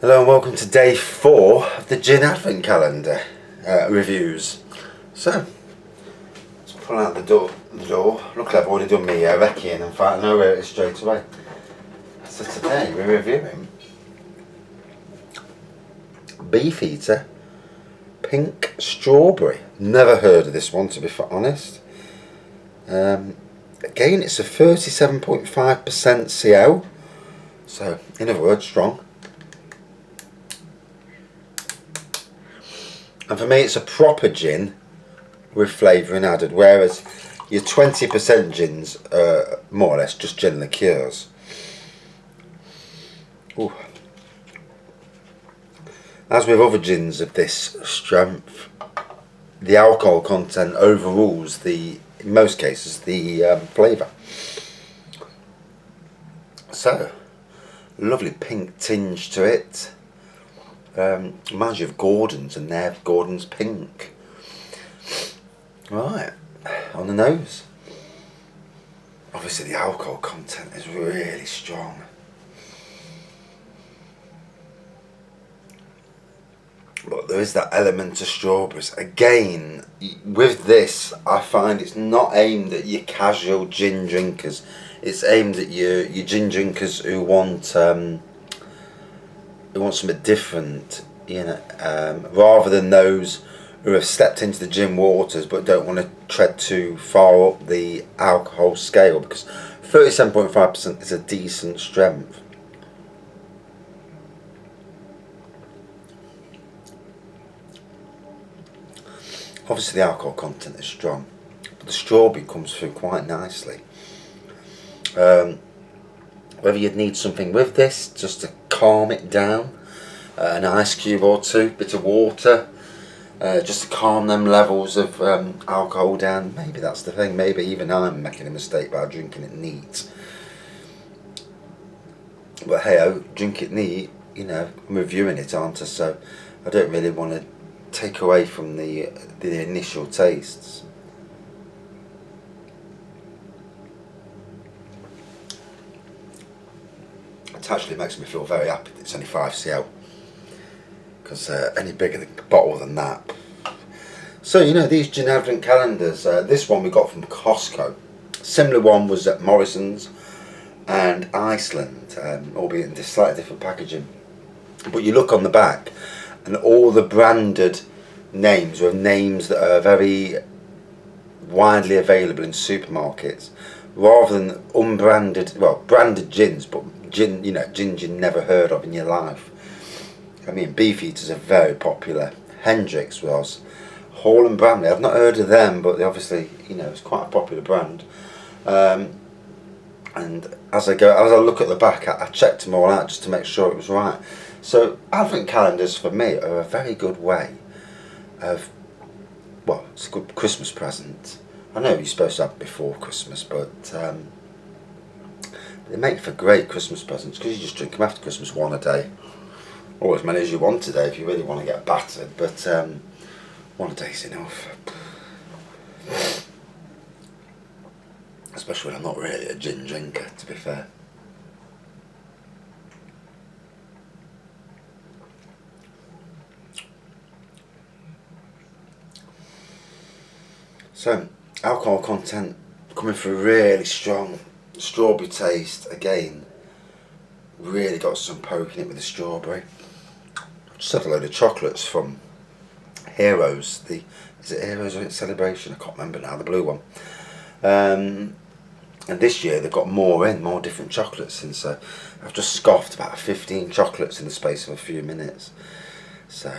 Hello and welcome to day 4 of the Gin Advent Calendar reviews. So, let's pull out the door. Luckily I've already done my recce and in fact I know where it is straight away. So today we're reviewing Beefeater Pink Strawberry. Never heard of this one, to be honest. Again, it's a 37.5% CL, so in other words strong. And for me it's a proper gin with flavouring added, whereas your 20% gins are more or less just gin liqueurs. Ooh. As with other gins of this strength, the alcohol content overrules in most cases, the flavour. So, lovely pink tinge to it. Reminds you of Gordon's, and there Gordon's pink. Right, on the nose. Obviously the alcohol content is really strong. But there is that element of strawberries. Again, with this, I find it's not aimed at your casual gin drinkers. It's aimed at your gin drinkers who want something different, you know, rather than those who have stepped into the gin waters but don't want to tread too far up the alcohol scale, because 37.5% is a decent strength. Obviously the alcohol content is strong, but the strawberry comes through quite nicely. Whether you'd need something with this just to calm it down, an ice cube or two, bit of water, just to calm them levels of alcohol down. Maybe that's the thing. Maybe even I'm making a mistake by drinking it neat. But hey, drink it neat. You know, I'm reviewing it, aren't I? So I don't really want to take away from the initial tastes. It actually makes me feel very happy that it's only 5cl, because any bigger bottle than that. So, you know, these Gin Advent calendars, this one we got from Costco. Similar one was at Morrison's and Iceland, albeit in slightly different packaging. But you look on the back and all the branded names are names that are very widely available in supermarkets, rather than unbranded, well, branded gins, but gin, you know, gins you never heard of in your life. I mean, Beefeater's are very popular. Hendrick's was. Hall and Bramley, I've not heard of them, but they obviously, you know, it's quite a popular brand. And as I look at the back, I checked them all out just to make sure it was right. So Advent calendars for me are a very good way of, well, it's a good Christmas present. I know you're supposed to have it before Christmas, but they make for great Christmas presents, because you just drink them after Christmas, one a day, or as many as you want a day if you really want to get battered, but one a day's enough. Especially when I'm not really a gin drinker, to be fair. So, alcohol content coming through really strong. Strawberry taste, again, really got some poke in it with the strawberry. I've just had a load of chocolates from Heroes. Is it Heroes or it's Celebration? I can't remember now, the blue one. And this year they've got more different chocolates in, so I've just scoffed about 15 chocolates in the space of a few minutes. So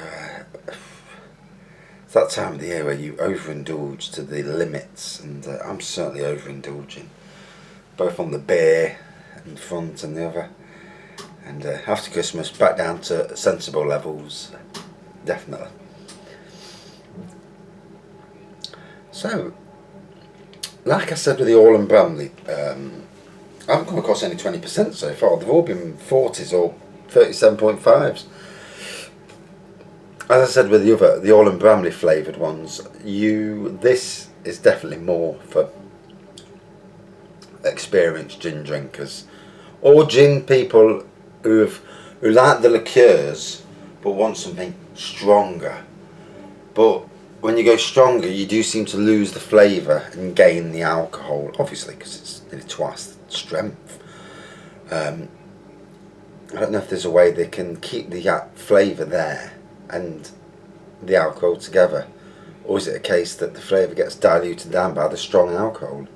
it's that time of the year where you overindulge to the limits, and I'm certainly overindulging, both on the beer in front and the other. And after Christmas, back down to sensible levels, definitely. So, like I said with the All and Bramley, I haven't come across any 20% so far. They've all been 40s or 37.5s. As I said with the All and Bramley flavoured ones, this is definitely more for experienced gin drinkers, or gin people who have who like the liqueurs but want something stronger. But when you go stronger, you do seem to lose the flavour and gain the alcohol, obviously, because it's nearly twice the strength. I don't know if there's a way they can keep the flavour there and the alcohol together, or is it a case that the flavour gets diluted down by the strong alcohol?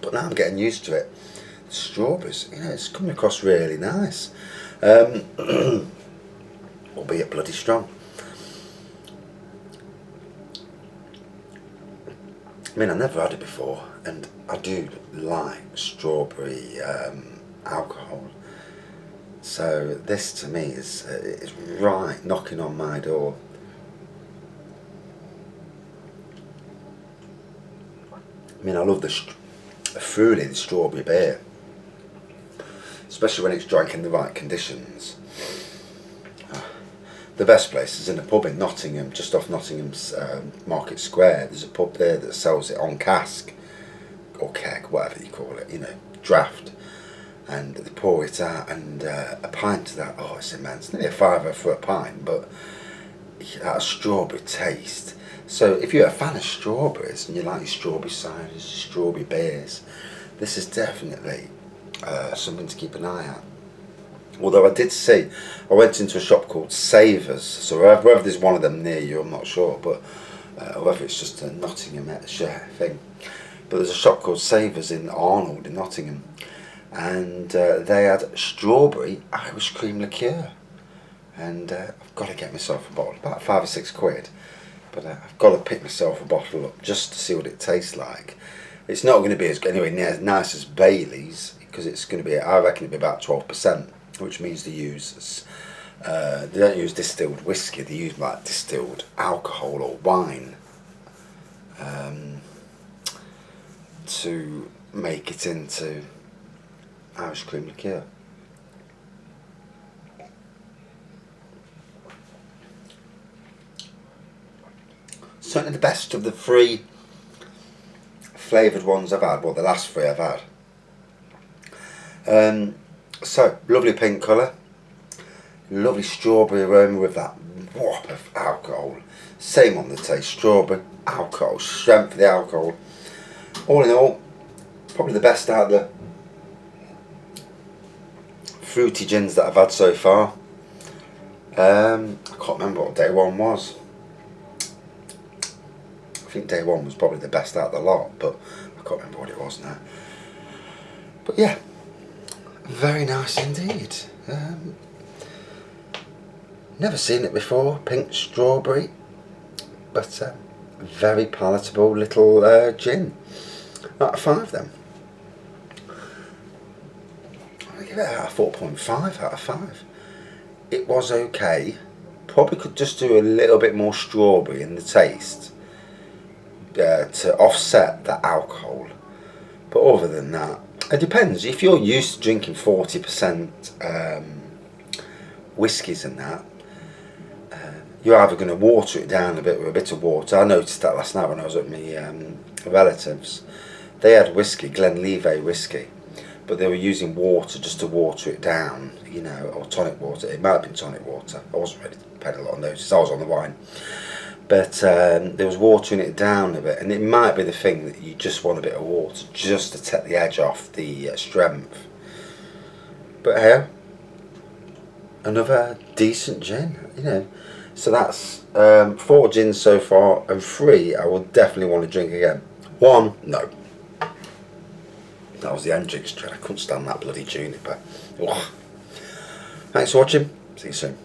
But now I'm getting used to it. The strawberries, you know, it's coming across really nice, albeit bloody strong. I mean, I've never had it before, and I do like strawberry alcohol. So this to me is right knocking on my door. I mean, I love the strawberry beer, especially when it's drank in the right conditions. The best place is in a pub in Nottingham, just off Nottingham's Market Square. There's a pub there that sells it on cask, or keg, whatever you call it, you know, draft. And they pour it out, and a pint of that, oh, it's immense. Nearly a £5 for a pint, but that strawberry taste. So if you're a fan of strawberries, and you like your strawberry ciders, strawberry beers, this is definitely something to keep an eye out. Although I did see, I went into a shop called Savers, so whether there's one of them near you, I'm not sure, but whether it's just a Nottingham thing. But there's a shop called Savers in Arnold in Nottingham, and they had strawberry Irish cream liqueur, and I've got to get myself a bottle, about £5 or £6, but I've got to pick myself a bottle up just to see what it tastes like. It's not going to be anywhere near as nice as Bailey's, because it's going to be, I reckon it'll be about 12%. Which means they don't use distilled whiskey, they use like distilled alcohol or wine to make it into Irish cream liqueur. Certainly the best of the 3 flavoured ones I've had, well, the last 3 I've had. So, lovely pink colour, lovely strawberry aroma with that whop of alcohol. Same on the taste, strawberry, alcohol, strength of the alcohol. All in all, probably the best out of the fruity gins that I've had so far. I can't remember what day 1 was. I think day 1 was probably the best out of the lot, but I can't remember what it was now. But yeah. Very nice indeed. Never seen it before, pink strawberry, but very palatable little gin. Out of 5 then. I'm going to give it a 4.5 out of 5. It was okay. Probably could just do a little bit more strawberry in the taste to offset the alcohol. But other than that, it depends. If you're used to drinking 40% whiskies and that, you're either going to water it down a bit with a bit of water. I noticed that last night when I was at my relatives. They had whiskey, Glenlivet whiskey, but they were using water just to water it down, you know, or tonic water. It might have been tonic water. I wasn't really paying a lot of notice. I was on the wine. But there was watering it down a bit, and it might be the thing that you just want a bit of water just to take the edge off the strength. But hey, another decent gin, you know. So that's 4 gins so far, and 3 I will definitely want to drink again. 1, no. That was the Hendrix gin. I couldn't stand that bloody juniper. Ugh. Thanks for watching. See you soon.